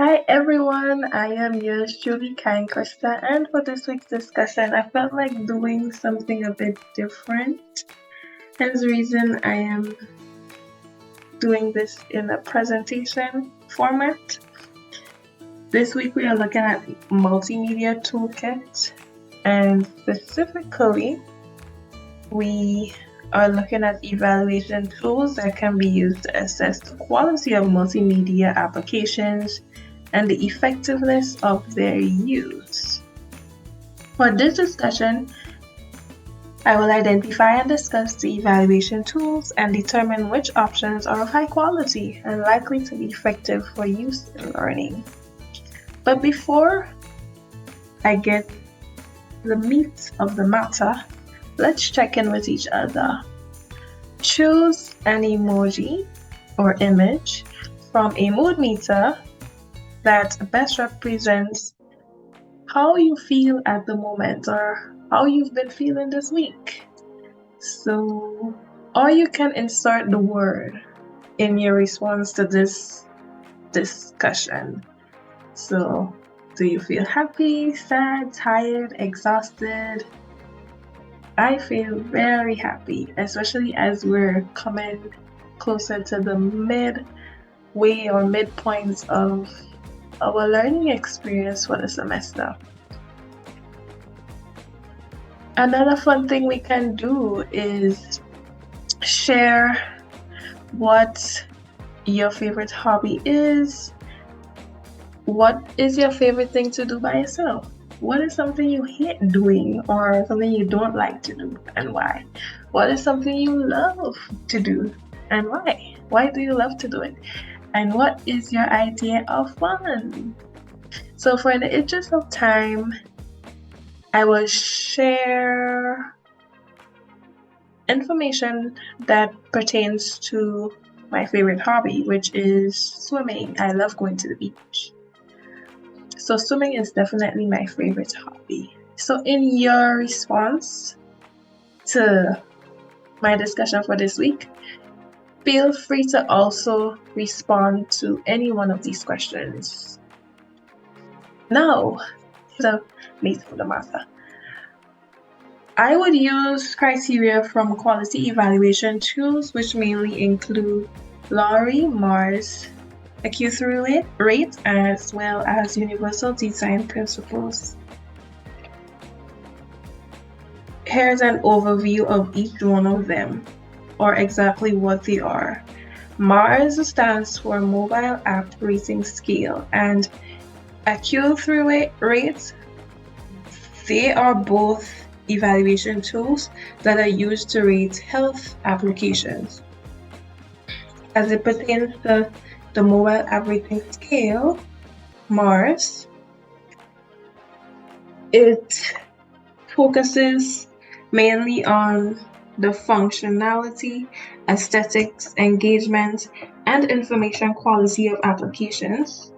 Hi everyone, I am yours truly, Kind Krista, and for this week's discussion, I felt like doing something a bit different. Hence the reason I am doing this in a presentation format. This week we are looking at Multimedia Toolkit, and specifically, we are looking at evaluation tools that can be used to assess the quality of multimedia applications and the effectiveness of their use. For this discussion, I will identify and discuss the evaluation tools and determine which options are of high quality and likely to be effective for use in learning. But before I get the meat of the matter, let's check in with each other. Choose an emoji or image from a mood meter that best represents how you feel at the moment or how you've been feeling this week. Or you can insert the word in your response to this discussion. So, do you feel happy, sad, tired, exhausted? I feel very happy, especially as we're coming closer to the midway or midpoints of our learning experience for the semester. Another fun thing we can do is share what your favorite hobby is. What is your favorite thing to do by yourself? What is something you hate doing or something you don't like to do and why? What is something you love to do and why? Why do you love to do it? And what is your idea of fun? So for the interest of time, I will share information that pertains to my favorite hobby, which is swimming. I love going to the beach. So swimming is definitely my favorite hobby. So in your response to my discussion for this week, feel free to also respond to any one of these questions. Now, the meat of the matter. I would use criteria from quality evaluation tools, which mainly include Lowry, Mars, AQ rate, as well as universal design principles. Here's an overview of each one of them, or exactly what they are. Mars stands for Mobile App Rating Scale, and AQ rate, they are both evaluation tools that are used to rate health applications. As it pertains to the Mobile App Rating Scale, Mars, it focuses mainly on the functionality, aesthetics, engagement, and information quality of applications.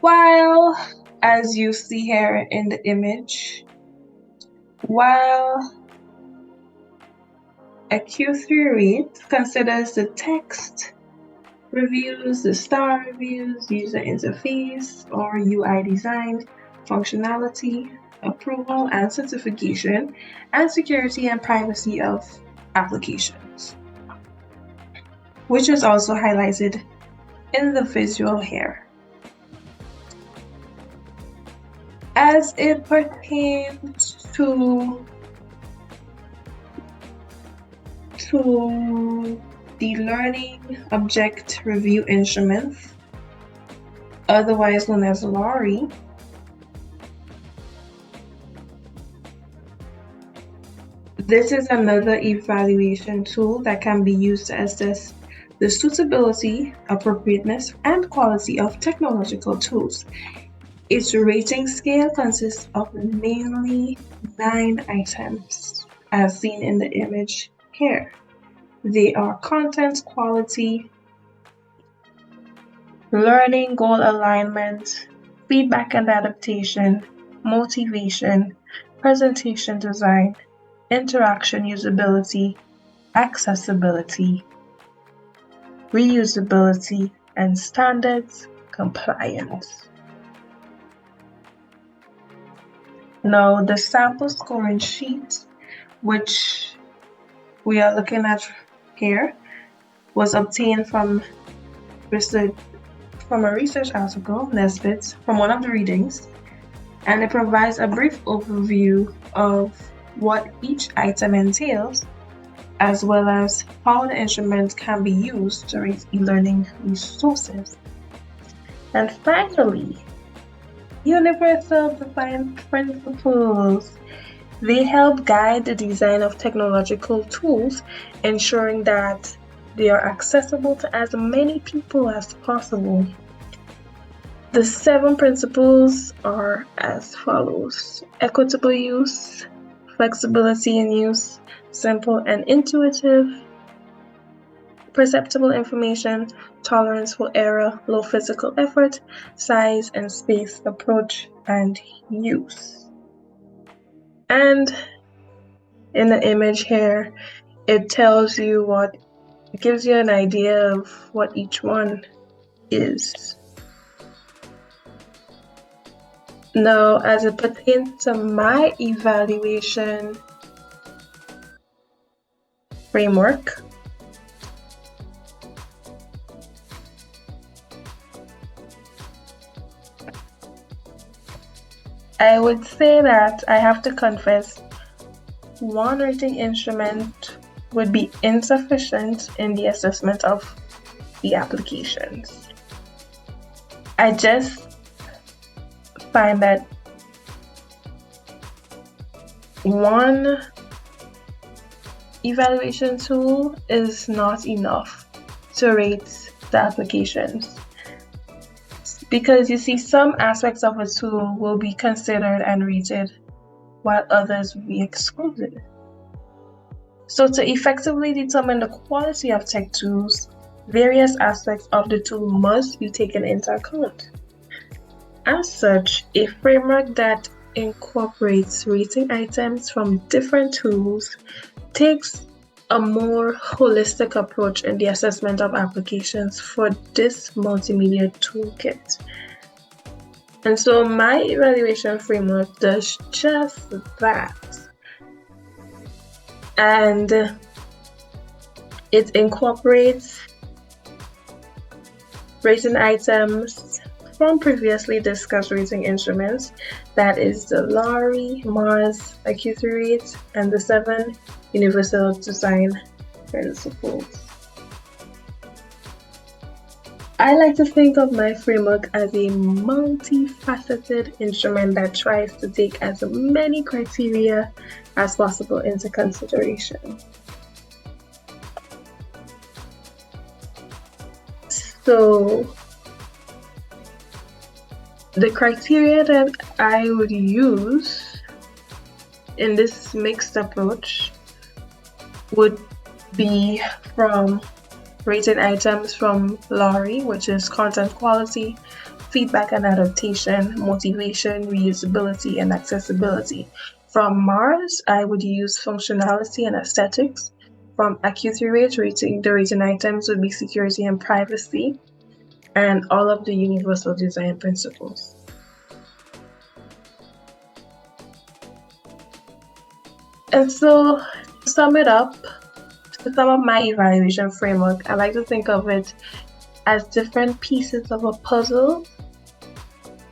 While, as you see here in the image, while a Q3 rate considers the text reviews, the star reviews, user interface or UI design, functionality, approval and certification, and security and privacy of applications, which is also highlighted in the visual here. As it pertains to the Learning Object Review Instrument, otherwise known as LORI, this is another evaluation tool that can be used to assess the suitability, appropriateness, and quality of technological tools. Its rating scale consists of mainly 9 items, as seen in the image here. They are content quality, learning goal alignment, feedback and adaptation, motivation, presentation design, interaction usability, accessibility, reusability, and standards compliance. Now, the sample scoring sheet, which we are looking at here, was obtained from a research article, Nesbitt, from one of the readings, and it provides a brief overview of what each item entails, as well as how the instrument can be used to rate e-learning resources. And finally, universal design principles. They help guide the design of technological tools, ensuring that they are accessible to as many people as possible. The 7 principles are as follows: equitable use, flexibility in use, simple and intuitive, perceptible information, tolerance for error, low physical effort, size and space approach, and use. And in the image here, it tells you it gives you an idea of what each one is. Now, as it pertains to my evaluation framework, I would say that I have to confess, one rating instrument would be insufficient in the assessment of the applications. I just find that one evaluation tool is not enough to rate the applications, because you see, some aspects of a tool will be considered and rated while others will be excluded. So to effectively determine the quality of tech tools, various aspects of the tool must be taken into account. As such, a framework that incorporates rating items from different tools takes a more holistic approach in the assessment of applications for this multimedia toolkit. And so my evaluation framework does just that. And it incorporates rating items from previously discussed rating instruments, that is the Lowry, Mars, Accuracy, and the 7 universal design principles. I like to think of my framework as a multifaceted instrument that tries to take as many criteria as possible into consideration. So, the criteria that I would use in this mixed approach would be from rated items from Lowry, which is content quality, feedback and adaptation, motivation, reusability, and accessibility. From Mars, I would use functionality and aesthetics. From Accuracy rating, the rating items would be security and privacy, and all of the universal design principles. And so, to sum it up, to sum up my evaluation framework, I like to think of it as different pieces of a puzzle,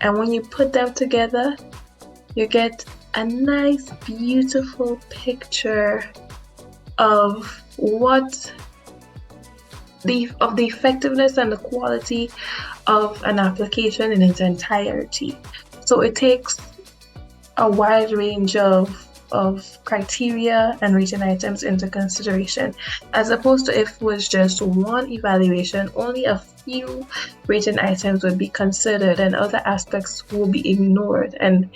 and when you put them together, you get a nice, beautiful picture of the effectiveness and the quality of an application in its entirety. So it takes a wide range of criteria and rating items into consideration, as opposed to if it was just one evaluation, only a few rating items would be considered and other aspects will be ignored. And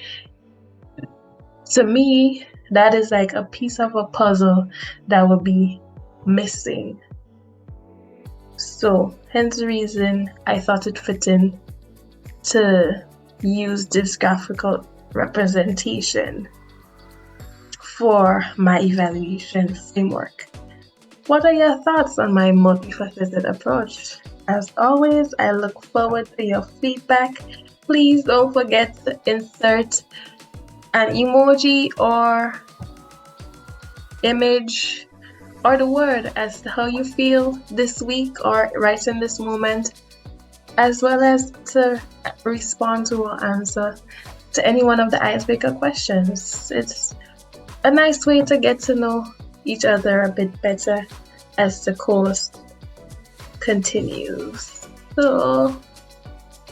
to me, that is like a piece of a puzzle that would be missing. So hence the reason I thought it fit in to use this graphical representation for my evaluation framework. What are your thoughts on my multifaceted approach? As always, I look forward to your feedback. Please don't forget to insert an emoji or image or the word as to how you feel this week or right in this moment, as well as to respond to or answer to any one of the icebreaker questions. It's a nice way to get to know each other a bit better as the course continues. So,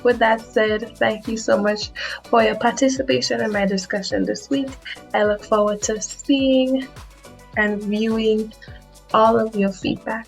with that said, thank you so much for your participation in my discussion this week. I look forward to seeing and viewing all of your feedback.